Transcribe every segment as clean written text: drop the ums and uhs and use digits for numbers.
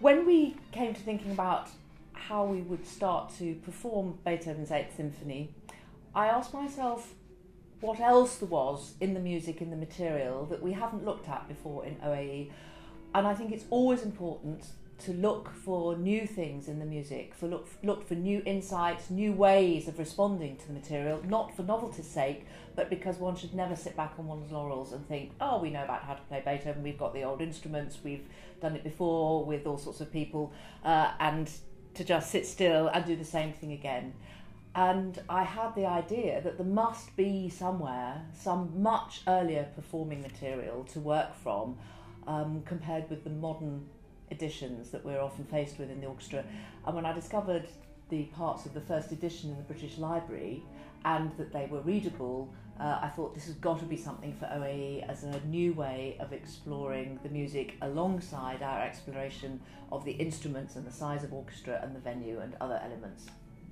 When we came to thinking about how we would start to perform Beethoven's 8th Symphony, I asked myself what else there was in the music, in the material, that we haven't looked at before in OAE. And I think it's always important to look for new things in the music, look for new insights, new ways of responding to the material, not for novelty's sake, but because one should never sit back on one's laurels and think, oh, we know about how to play Beethoven, we've got the old instruments, we've done it before with all sorts of people, and to just sit still and do the same thing again. And I had the idea that there must be somewhere some much earlier performing material to work from, compared with the modern editions that we're often faced with in the orchestra. And when I discovered the parts of the first edition in the British Library and that they were readable, I thought this has got to be something for OAE as a new way of exploring the music alongside our exploration of the instruments and the size of orchestra and the venue and other elements.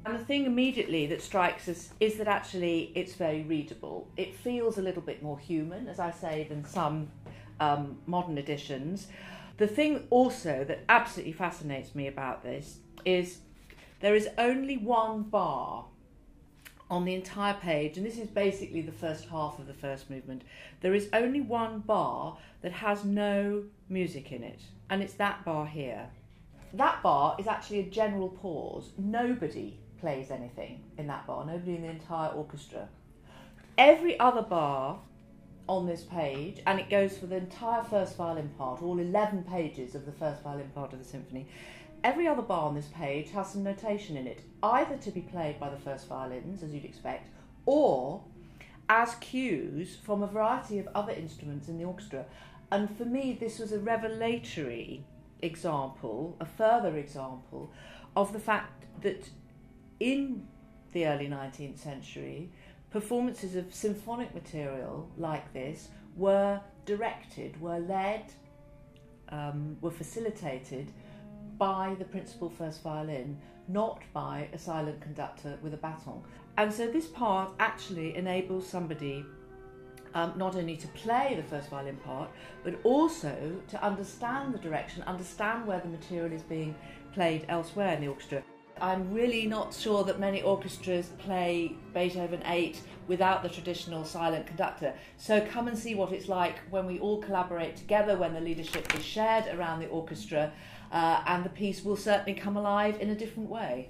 And the thing immediately that strikes us is that actually it's very readable. It feels a little bit more human, as I say, than some modern editions. The thing also that absolutely fascinates me about this is there is only one bar on the entire page, and this is basically the first half of the first movement. There is only one bar that has no music in it, and it's that bar here. That bar is actually a general pause. Nobody plays anything in that bar, nobody in the entire orchestra. Every other bar on this page, and it goes for the entire first violin part, all 11 pages of the first violin part of the symphony. Every other bar on this page has some notation in it, either to be played by the first violins, as you'd expect, or as cues from a variety of other instruments in the orchestra. And for me, this was a revelatory example, a further example, of the fact that in the early 19th century, performances of symphonic material like this were directed, were led, were facilitated by the principal first violin, not by a silent conductor with a baton. And so this part actually enables somebody not only to play the first violin part, but also to understand the direction, understand where the material is being played elsewhere in the orchestra. I'm really not sure that many orchestras play Beethoven 8 without the traditional silent conductor. So come and see what it's like when we all collaborate together, when the leadership is shared around the orchestra, and the piece will certainly come alive in a different way.